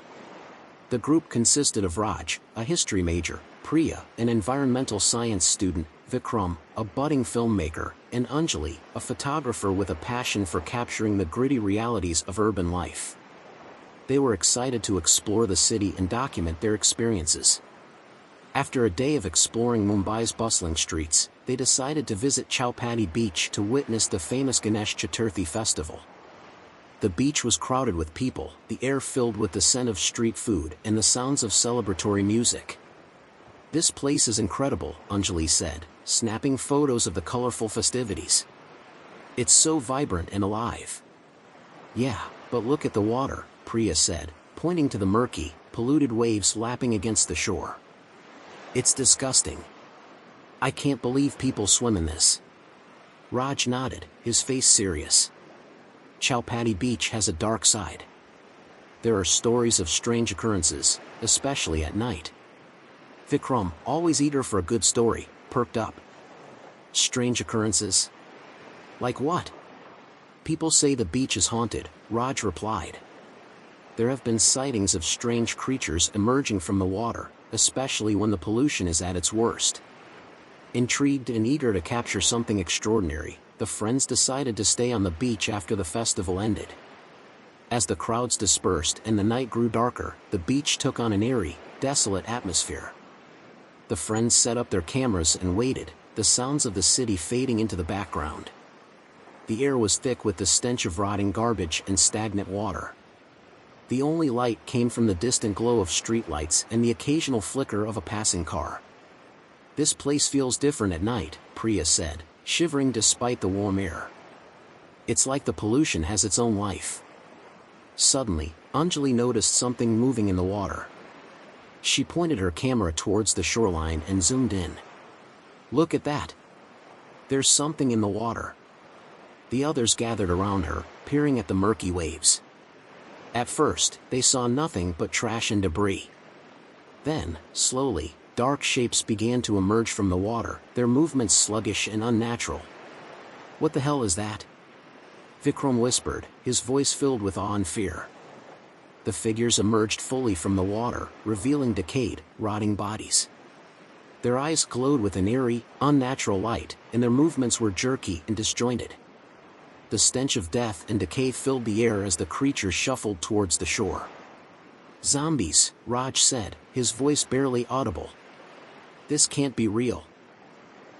The group consisted of Raj, a history major, Priya, an environmental science student, Vikram, a budding filmmaker, and Anjali, a photographer with a passion for capturing the gritty realities of urban life. They were excited to explore the city and document their experiences. After a day of exploring Mumbai's bustling streets, they decided to visit Chowpatty Beach to witness the famous Ganesh Chaturthi festival. The beach was crowded with people, the air filled with the scent of street food and the sounds of celebratory music. "This place is incredible," Anjali said, snapping photos of the colorful festivities. "It's so vibrant and alive." "Yeah, but look at the water," Priya said, pointing to the murky, polluted waves lapping against the shore. "It's disgusting. I can't believe people swim in this." Raj nodded, his face serious. Chowpatty Beach has a dark side. There are stories of strange occurrences, especially at night. Vikram, always eager for a good story, perked up. "Strange occurrences? Like what?" "People say the beach is haunted," Raj replied. "There have been sightings of strange creatures emerging from the water, especially when the pollution is at its worst." Intrigued and eager to capture something extraordinary, the friends decided to stay on the beach after the festival ended. As the crowds dispersed and the night grew darker, the beach took on an eerie, desolate atmosphere. The friends set up their cameras and waited, the sounds of the city fading into the background. The air was thick with the stench of rotting garbage and stagnant water. The only light came from the distant glow of streetlights and the occasional flicker of a passing car. "This place feels different at night," Priya said, shivering despite the warm air. "It's like the pollution has its own life." Suddenly, Anjali noticed something moving in the water. She pointed her camera towards the shoreline and zoomed in. "Look at that! There's something in the water." The others gathered around her, peering at the murky waves. At first, they saw nothing but trash and debris. Then, slowly, dark shapes began to emerge from the water, their movements sluggish and unnatural. "What the hell is that?" Vikram whispered, his voice filled with awe and fear. The figures emerged fully from the water, revealing decayed, rotting bodies. Their eyes glowed with an eerie, unnatural light, and their movements were jerky and disjointed. The stench of death and decay filled the air as the creatures shuffled towards the shore. "Zombies," Raj said, his voice barely audible. "This can't be real."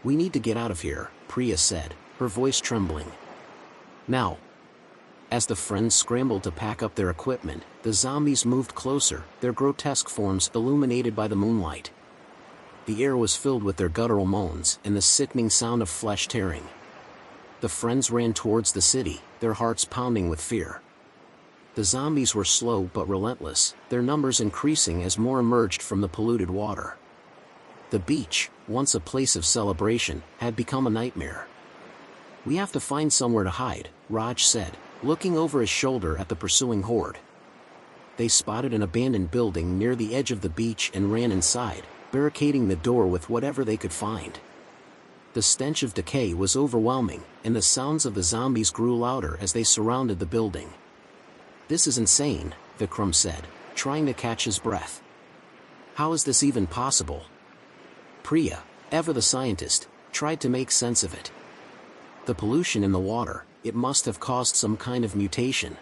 "We need to get out of here," Priya said, her voice trembling. "Now." As the friends scrambled to pack up their equipment, the zombies moved closer, their grotesque forms illuminated by the moonlight. The air was filled with their guttural moans and the sickening sound of flesh tearing. The friends ran towards the city, their hearts pounding with fear. The zombies were slow but relentless, their numbers increasing as more emerged from the polluted water. The beach, once a place of celebration, had become a nightmare. "We have to find somewhere to hide," Raj said, looking over his shoulder at the pursuing horde. They spotted an abandoned building near the edge of the beach and ran inside, barricading the door with whatever they could find. The stench of decay was overwhelming, and the sounds of the zombies grew louder as they surrounded the building. "This is insane," Vikram said, trying to catch his breath. "How is this even possible?" Priya, ever the scientist, tried to make sense of it. "The pollution in the water, it must have caused some kind of mutation.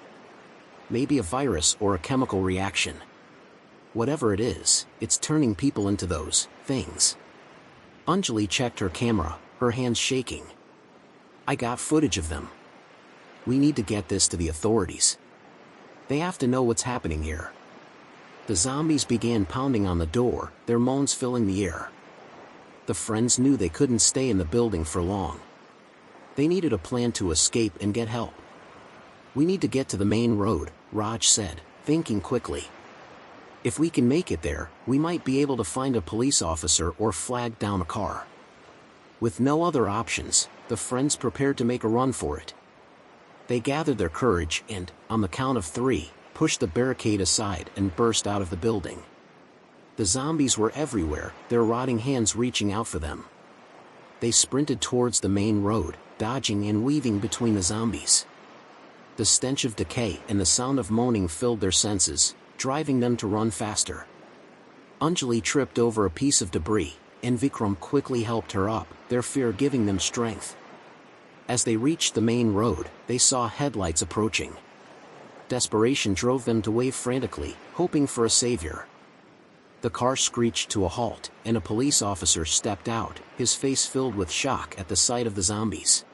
Maybe a virus or a chemical reaction. Whatever it is, it's turning people into those things." Anjali checked her camera, her hands shaking. "I got footage of them. We need to get this to the authorities. They have to know what's happening here." The zombies began pounding on the door, their moans filling the air. The friends knew they couldn't stay in the building for long. They needed a plan to escape and get help. "We need to get to the main road," Raj said, thinking quickly. "If we can make it there, we might be able to find a police officer or flag down a car." With no other options, the friends prepared to make a run for it. They gathered their courage and, on the count of 3, pushed the barricade aside and burst out of the building. The zombies were everywhere, their rotting hands reaching out for them. They sprinted towards the main road, dodging and weaving between the zombies. The stench of decay and the sound of moaning filled their senses, driving them to run faster. Anjali tripped over a piece of debris, and Vikram quickly helped her up, their fear giving them strength. As they reached the main road, they saw headlights approaching. Desperation drove them to wave frantically, hoping for a savior. The car screeched to a halt, and a police officer stepped out, his face filled with shock at the sight of the zombies.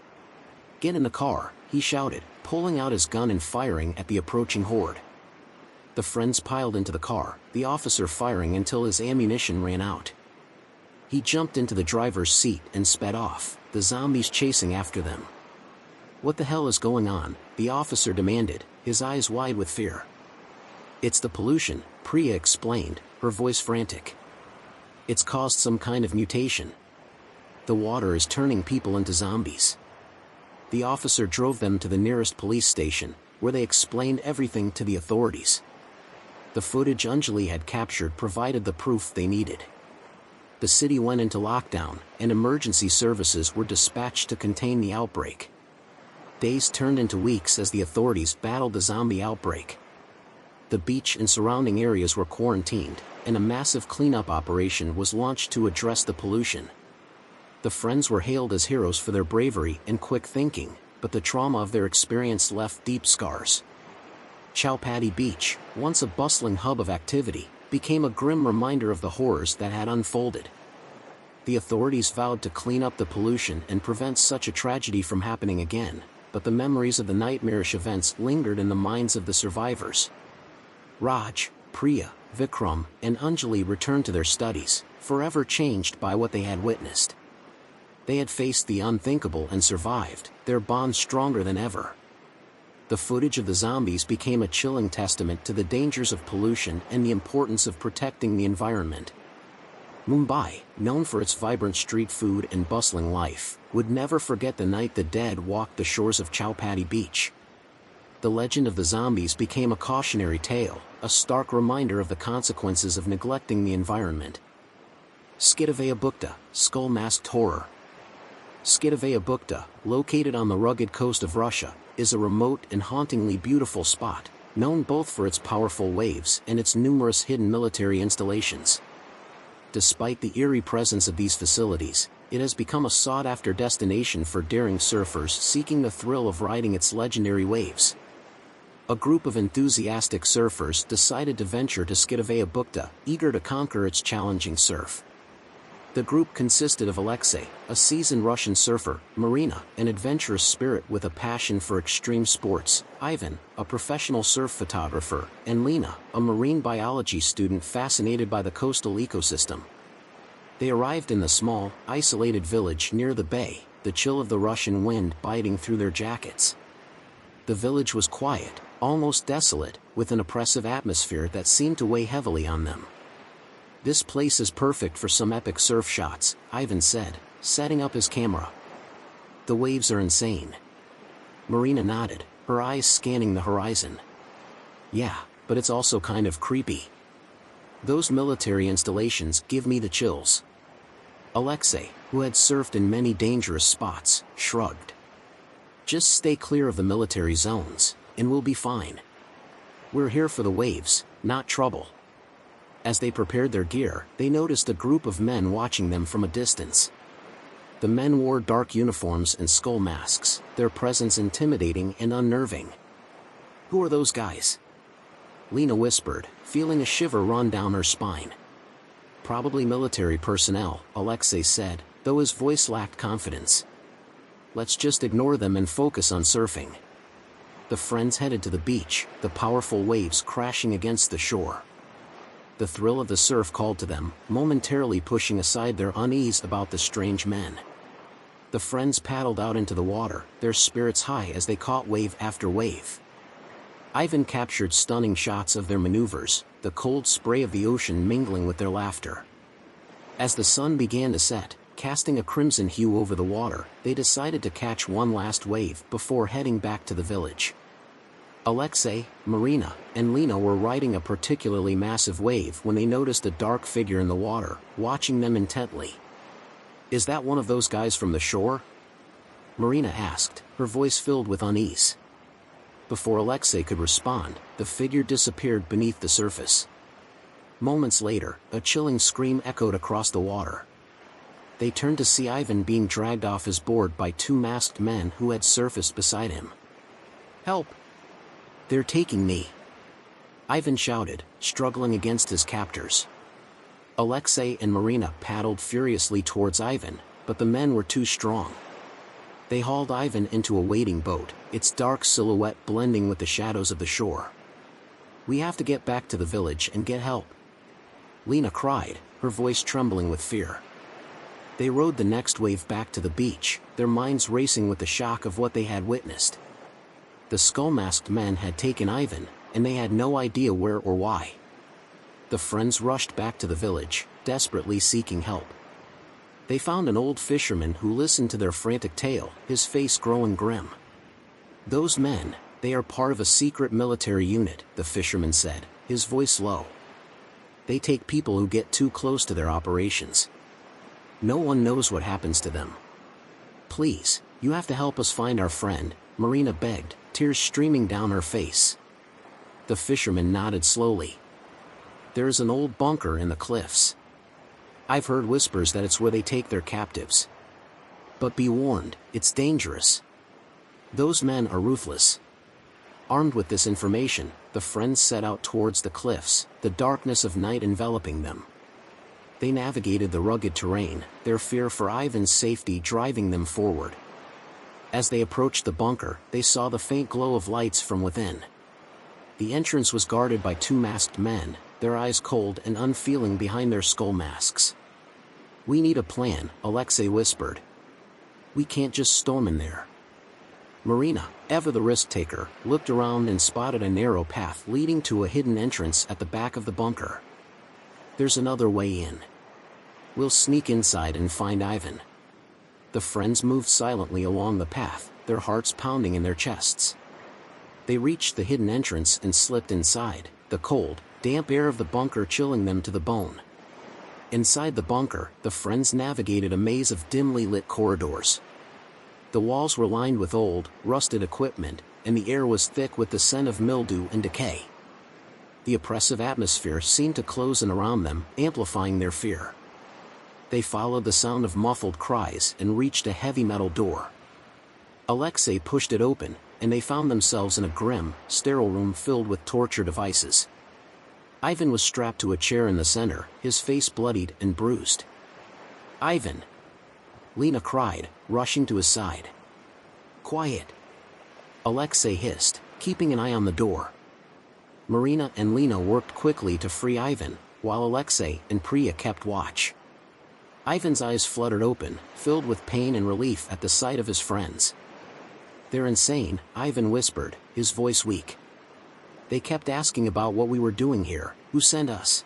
"Get in the car," he shouted, pulling out his gun and firing at the approaching horde. The friends piled into the car, the officer firing until his ammunition ran out. He jumped into the driver's seat and sped off, the zombies chasing after them. "What the hell is going on?" the officer demanded, his eyes wide with fear. "It's the pollution," Priya explained, her voice frantic. "It's caused some kind of mutation. The water is turning people into zombies." The officer drove them to the nearest police station, where they explained everything to the authorities. The footage Anjali had captured provided the proof they needed. The city went into lockdown, and emergency services were dispatched to contain the outbreak. Days turned into weeks as the authorities battled the zombie outbreak. The beach and surrounding areas were quarantined, and a massive cleanup operation was launched to address the pollution. The friends were hailed as heroes for their bravery and quick thinking, but the trauma of their experience left deep scars. Chowpatty Beach, once a bustling hub of activity, became a grim reminder of the horrors that had unfolded. The authorities vowed to clean up the pollution and prevent such a tragedy from happening again, but the memories of the nightmarish events lingered in the minds of the survivors. Raj, Priya, Vikram, and Anjali returned to their studies, forever changed by what they had witnessed. They had faced the unthinkable and survived, their bond stronger than ever. The footage of the zombies became a chilling testament to the dangers of pollution and the importance of protecting the environment. Mumbai, known for its vibrant street food and bustling life, would never forget the night the dead walked the shores of Chowpatty Beach. The legend of the zombies became a cautionary tale, a stark reminder of the consequences of neglecting the environment. Skidovaya Bukta, Skull-Masked Horror. Skidovaya Bukta, located on the rugged coast of Russia, is a remote and hauntingly beautiful spot, known both for its powerful waves and its numerous hidden military installations. Despite the eerie presence of these facilities, it has become a sought-after destination for daring surfers seeking the thrill of riding its legendary waves. A group of enthusiastic surfers decided to venture to Skidovaya Bukta, eager to conquer its challenging surf. The group consisted of Alexei, a seasoned Russian surfer, Marina, an adventurous spirit with a passion for extreme sports, Ivan, a professional surf photographer, and Lena, a marine biology student fascinated by the coastal ecosystem. They arrived in the small, isolated village near the bay, the chill of the Russian wind biting through their jackets. The village was quiet, almost desolate, with an oppressive atmosphere that seemed to weigh heavily on them. "This place is perfect for some epic surf shots," Ivan said, setting up his camera. "The waves are insane." Marina nodded, her eyes scanning the horizon. "Yeah, but it's also kind of creepy. Those military installations give me the chills." Alexei, who had surfed in many dangerous spots, shrugged. "Just stay clear of the military zones, and we'll be fine. We're here for the waves, not trouble." As they prepared their gear, they noticed a group of men watching them from a distance. The men wore dark uniforms and skull masks, their presence intimidating and unnerving. "Who are those guys?" Lena whispered, feeling a shiver run down her spine. "Probably military personnel," Alexei said, though his voice lacked confidence. "Let's just ignore them and focus on surfing." The friends headed to the beach, the powerful waves crashing against the shore. The thrill of the surf called to them, momentarily pushing aside their unease about the strange men. The friends paddled out into the water, their spirits high as they caught wave after wave. Ivan captured stunning shots of their maneuvers, the cold spray of the ocean mingling with their laughter. As the sun began to set, casting a crimson hue over the water, they decided to catch one last wave before heading back to the village. Alexei, Marina, and Lena were riding a particularly massive wave when they noticed a dark figure in the water, watching them intently. "Is that one of those guys from the shore?" Marina asked, her voice filled with unease. Before Alexei could respond, the figure disappeared beneath the surface. Moments later, a chilling scream echoed across the water. They turned to see Ivan being dragged off his board by two masked men who had surfaced beside him. "Help! They're taking me!" Ivan shouted, struggling against his captors. Alexei and Marina paddled furiously towards Ivan, but the men were too strong. They hauled Ivan into a waiting boat, its dark silhouette blending with the shadows of the shore. "We have to get back to the village and get help," Lena cried, her voice trembling with fear. They rode the next wave back to the beach, their minds racing with the shock of what they had witnessed. The skull-masked men had taken Ivan, and they had no idea where or why. The friends rushed back to the village, desperately seeking help. They found an old fisherman who listened to their frantic tale, his face growing grim. "Those men, they are part of a secret military unit," the fisherman said, his voice low. "They take people who get too close to their operations. No one knows what happens to them. Please, you have to help us find our friend," Marina begged, tears streaming down her face. The fisherman nodded slowly. "There is an old bunker in the cliffs. I've heard whispers that it's where they take their captives. But be warned, it's dangerous. Those men are ruthless." Armed with this information, the friends set out towards the cliffs, the darkness of night enveloping them. They navigated the rugged terrain, their fear for Ivan's safety driving them forward. As they approached the bunker, they saw the faint glow of lights from within. The entrance was guarded by two masked men, their eyes cold and unfeeling behind their skull masks. "We need a plan," Alexei whispered. "We can't just storm in there." Marina, ever the risk-taker, looked around and spotted a narrow path leading to a hidden entrance at the back of the bunker. "There's another way in. We'll sneak inside and find Ivan." The friends moved silently along the path, their hearts pounding in their chests. They reached the hidden entrance and slipped inside, the cold, damp air of the bunker chilling them to the bone. Inside the bunker, the friends navigated a maze of dimly lit corridors. The walls were lined with old, rusted equipment, and the air was thick with the scent of mildew and decay. The oppressive atmosphere seemed to close in around them, amplifying their fear. They followed the sound of muffled cries and reached a heavy metal door. Alexei pushed it open, and they found themselves in a grim, sterile room filled with torture devices. Ivan was strapped to a chair in the center, his face bloodied and bruised. "Ivan!" Lena cried, rushing to his side. "Quiet!" Alexei hissed, keeping an eye on the door. Marina and Lena worked quickly to free Ivan, while Alexei and Priya kept watch. Ivan's eyes fluttered open, filled with pain and relief at the sight of his friends. "They're insane," Ivan whispered, his voice weak. "They kept asking about what we were doing here, who sent us."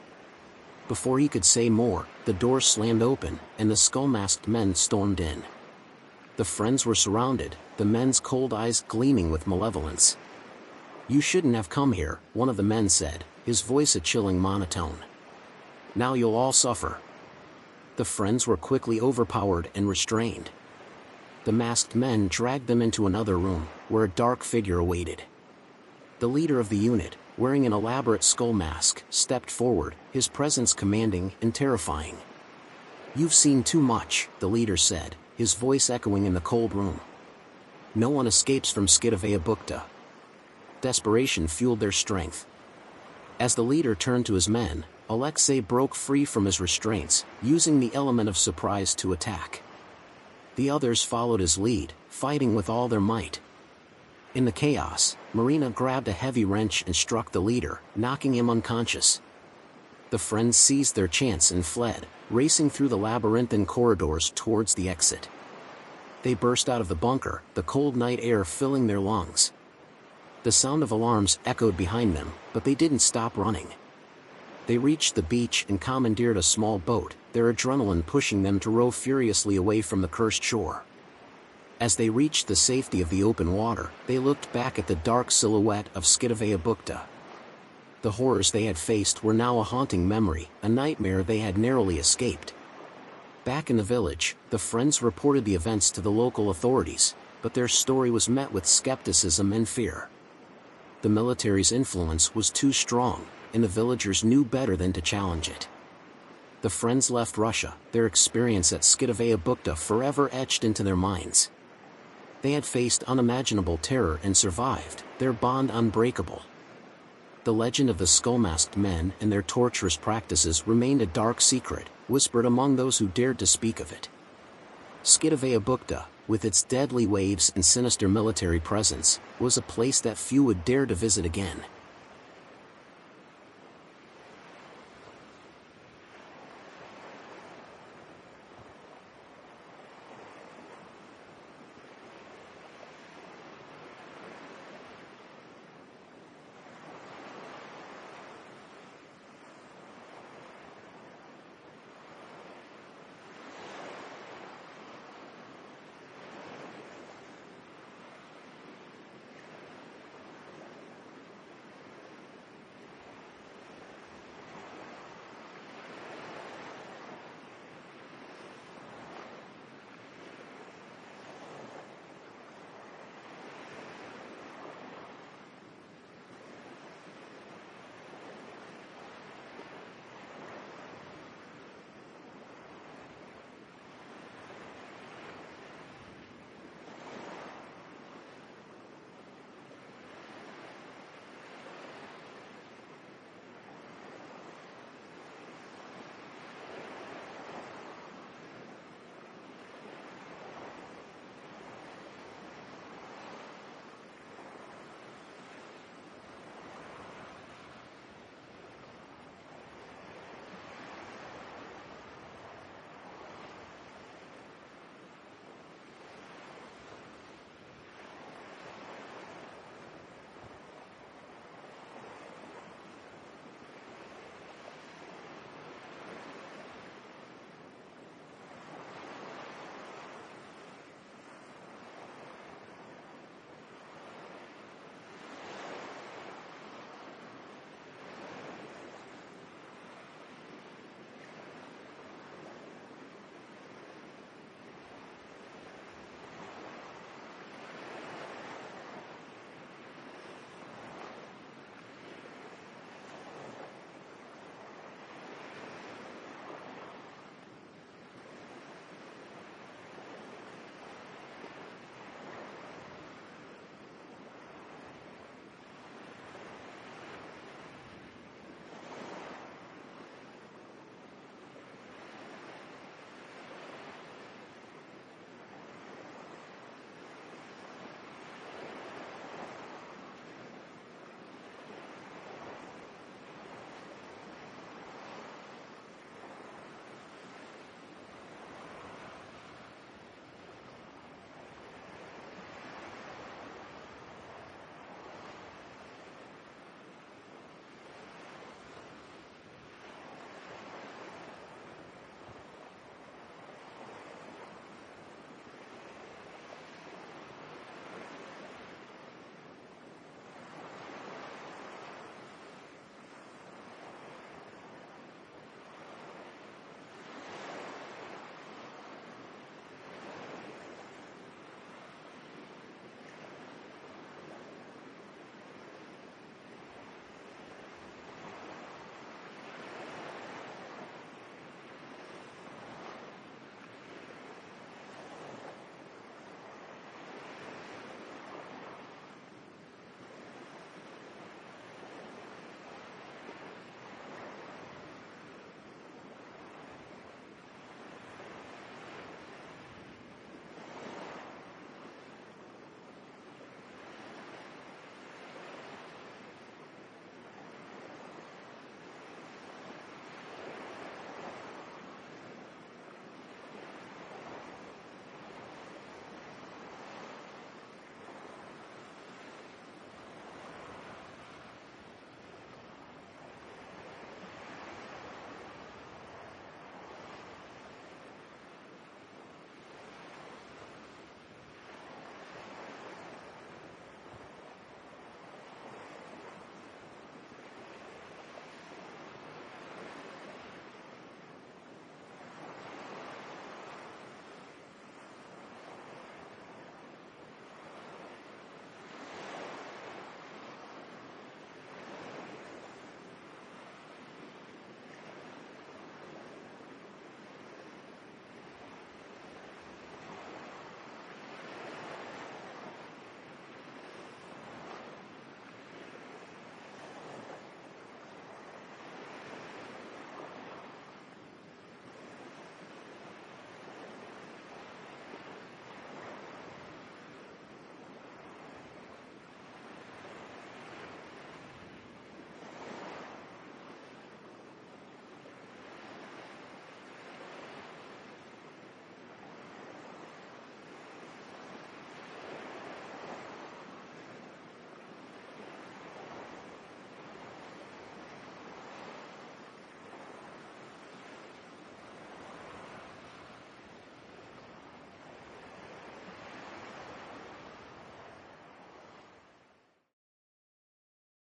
Before he could say more, the door slammed open, and the skull-masked men stormed in. The friends were surrounded, the men's cold eyes gleaming with malevolence. "You shouldn't have come here," one of the men said, his voice a chilling monotone. "Now you'll all suffer." The friends were quickly overpowered and restrained. The masked men dragged them into another room, where a dark figure awaited. The leader of the unit, wearing an elaborate skull mask, stepped forward, his presence commanding and terrifying. "You've seen too much," the leader said, his voice echoing in the cold room. "No one escapes from Skidavaya Bukta." Desperation fueled their strength. As the leader turned to his men, Alexei broke free from his restraints, using the element of surprise to attack. The others followed his lead, fighting with all their might. In the chaos, Marina grabbed a heavy wrench and struck the leader, knocking him unconscious. The friends seized their chance and fled, racing through the labyrinthine corridors towards the exit. They burst out of the bunker, the cold night air filling their lungs. The sound of alarms echoed behind them, but they didn't stop running. They reached the beach and commandeered a small boat, their adrenaline pushing them to row furiously away from the cursed shore. As they reached the safety of the open water, they looked back at the dark silhouette of Skidavaya Bukta. The horrors they had faced were now a haunting memory, a nightmare they had narrowly escaped. Back in the village, the friends reported the events to the local authorities, but their story was met with skepticism and fear. The military's influence was too strong, and the villagers knew better than to challenge it. The friends left Russia, their experience at Skidavaya Bukta forever etched into their minds. They had faced unimaginable terror and survived, their bond unbreakable. The legend of the skull-masked men and their torturous practices remained a dark secret, whispered among those who dared to speak of it. Skidavaya Bukta, with its deadly waves and sinister military presence, was a place that few would dare to visit again.